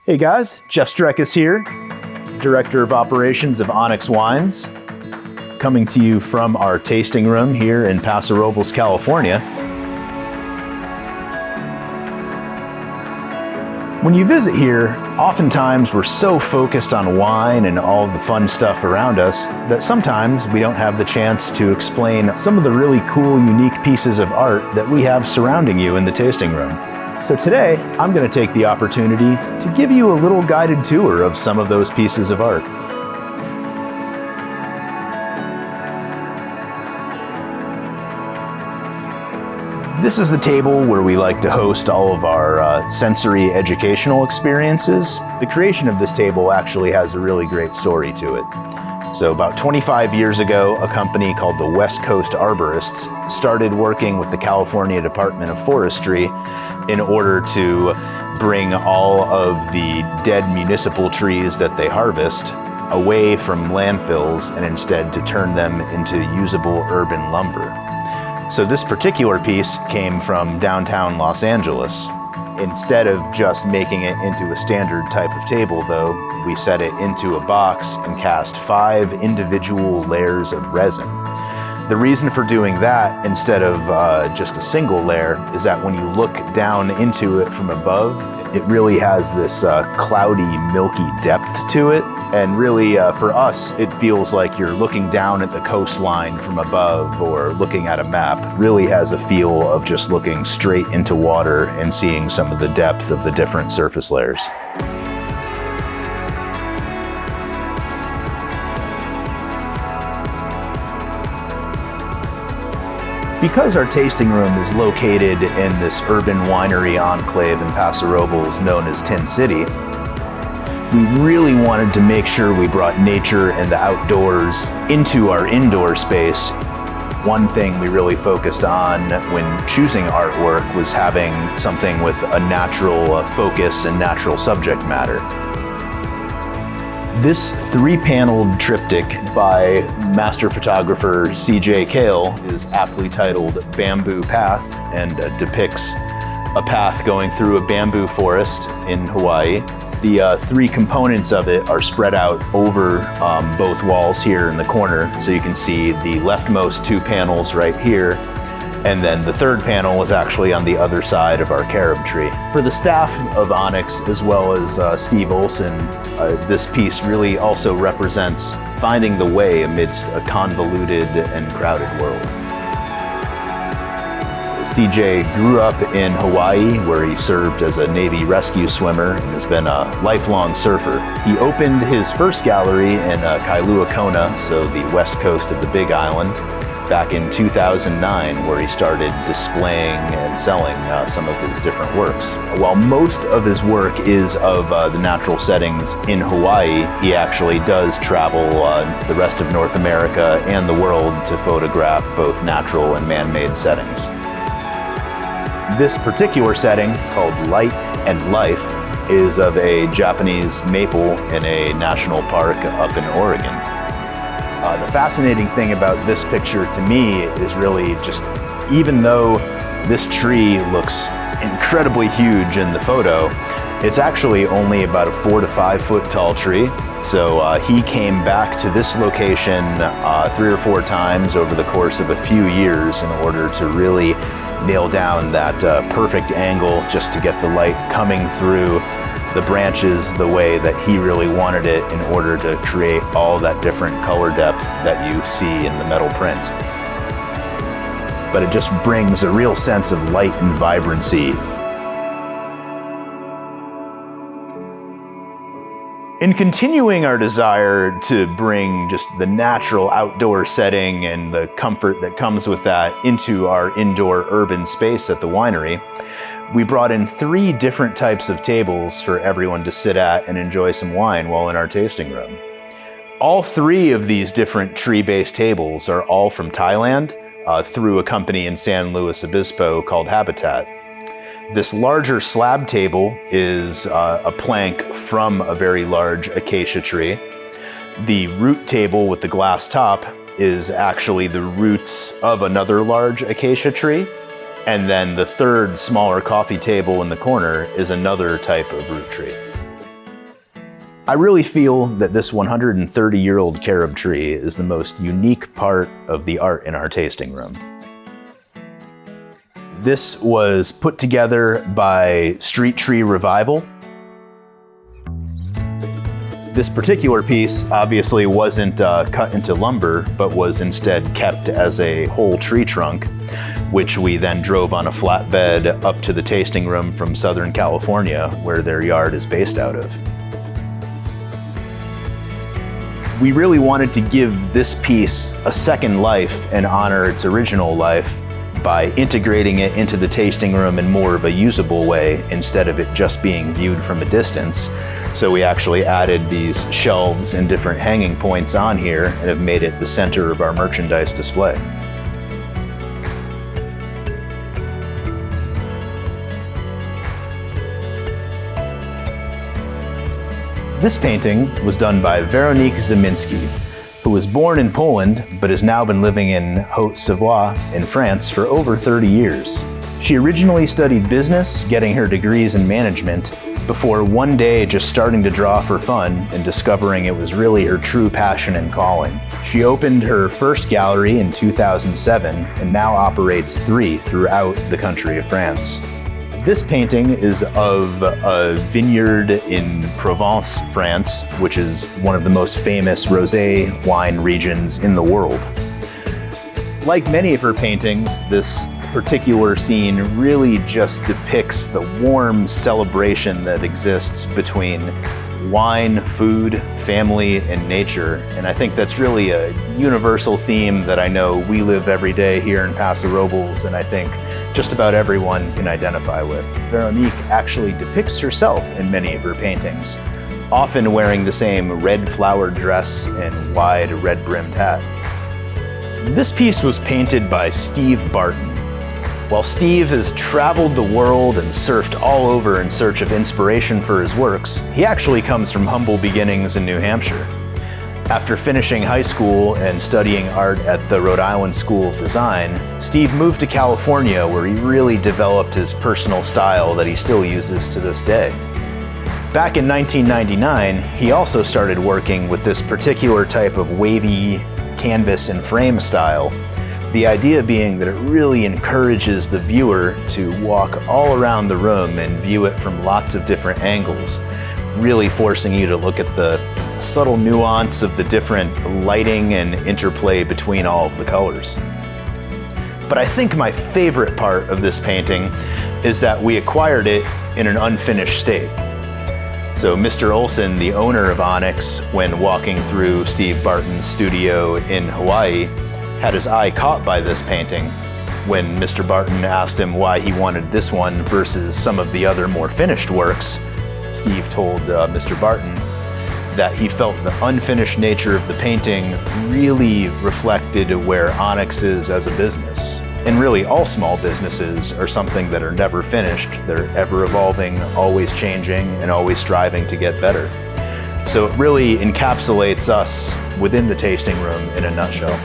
Hey guys, Jeff Strekas here, Director of Operations of ONX Wines, coming to you from our tasting room here in Paso Robles, California. When you visit here, oftentimes we're so focused on wine and all the fun stuff around us that sometimes we don't have the chance to explain some of the really cool, unique pieces of art that we have surrounding you in the tasting room. So today, I'm going to take the opportunity to give you a little guided tour of some of those pieces of art. This is the table where we like to host all of our sensory educational experiences. The creation of this table actually has a really great story to it. So about 25 years ago, a company called the West Coast Arborists started working with the California Department of Forestry in order to bring all of the dead municipal trees that they harvest away from landfills and instead to turn them into usable urban lumber. So this particular piece came from downtown Los Angeles. Instead of just making it into a standard type of table though, we set it into a box and cast 5 individual layers of resin. The reason for doing that instead of just a single layer is that when you look down into it from above, it really has this cloudy, milky depth to it. And really, for us, it feels like you're looking down at the coastline from above or looking at a map. It really has a feel of just looking straight into water and seeing some of the depth of the different surface layers. Because our tasting room is located in this urban winery enclave in Paso Robles known as Tin City, we really wanted to make sure we brought nature and the outdoors into our indoor space. One thing we really focused on when choosing artwork was having something with a natural focus and natural subject matter. This 3-paneled triptych by master photographer C.J. Cale is aptly titled Bamboo Path and depicts a path going through a bamboo forest in Hawaii. The 3 components of it are spread out over both walls here in the corner, so you can see the leftmost 2 panels right here, and then the 3rd panel is actually on the other side of our carob tree. For the staff of ONX, as well as Steve Olson, this piece really also represents finding the way amidst a convoluted and crowded world. CJ grew up in Hawaii, where he served as a Navy rescue swimmer and has been a lifelong surfer. He opened his first gallery in Kailua Kona, so the west coast of the Big Island, back in 2009, where he started displaying and selling some of his different works. While most of his work is of the natural settings in Hawaii, he actually does travel the rest of North America and the world to photograph both natural and man-made settings. This particular setting, called Light and Life, is of a Japanese maple in a national park up in Oregon. The fascinating thing about this picture to me is really just, even though this tree looks incredibly huge in the photo, it's actually only about a 4 to 5 foot tall tree. So he came back to this location 3 or 4 times over the course of a few years in order to really nail down that perfect angle just to get the light coming through the branches the way that he really wanted it in order to create all that different color depth that you see in the metal print. But it just brings a real sense of light and vibrancy. In continuing our desire to bring just the natural outdoor setting and the comfort that comes with that into our indoor urban space at the winery, we brought in 3 different types of tables for everyone to sit at and enjoy some wine while in our tasting room. All 3 of these different tree-based tables are all from Thailand through a company in San Luis Obispo called Habitat. This larger slab table is a plank from a very large acacia tree. The root table with the glass top is actually the roots of another large acacia tree. And then the 3rd smaller coffee table in the corner is another type of root tree. I really feel that this 130-year-old carob tree is the most unique part of the art in our tasting room. This was put together by Street Tree Revival. This particular piece obviously wasn't cut into lumber, but was instead kept as a whole tree trunk, which we then drove on a flatbed up to the tasting room from Southern California, where their yard is based out of. We really wanted to give this piece a second life and honor its original life by integrating it into the tasting room in more of a usable way instead of it just being viewed from a distance. So we actually added these shelves and different hanging points on here and have made it the center of our merchandise display. This painting was done by Veronique Zaminsky, who was born in Poland but has now been living in Haute-Savoie in France for over 30 years. She originally studied business, getting her degrees in management, before one day just starting to draw for fun and discovering it was really her true passion and calling. She opened her first gallery in 2007 and now operates 3 throughout the country of France. This painting is of a vineyard in Provence, France, which is one of the most famous rosé wine regions in the world. Like many of her paintings, this particular scene really just depicts the warm celebration that exists between wine, food, family, and nature. And I think that's really a universal theme that I know we live every day here in Paso Robles, and I think just about everyone can identify with. Veronique actually depicts herself in many of her paintings, often wearing the same red flowered dress and wide red brimmed hat. This piece was painted by Steve Barton. While Steve has traveled the world and surfed all over in search of inspiration for his works, he actually comes from humble beginnings in New Hampshire. After finishing high school and studying art at the Rhode Island School of Design, Steve moved to California where he really developed his personal style that he still uses to this day. Back in 1999, he also started working with this particular type of wavy canvas and frame style. The idea being that it really encourages the viewer to walk all around the room and view it from lots of different angles, really forcing you to look at the subtle nuance of the different lighting and interplay between all of the colors. But I think my favorite part of this painting is that we acquired it in an unfinished state. So Mr. Olson, the owner of ONX, when walking through Steve Barton's studio in Hawaii, had his eye caught by this painting when Mr. Barton asked him why he wanted this one versus some of the other more finished works. Steve told Mr. Barton that he felt the unfinished nature of the painting really reflected where ONX is as a business. And really all small businesses are something that are never finished. They're ever evolving, always changing, and always striving to get better. So it really encapsulates us within the tasting room in a nutshell.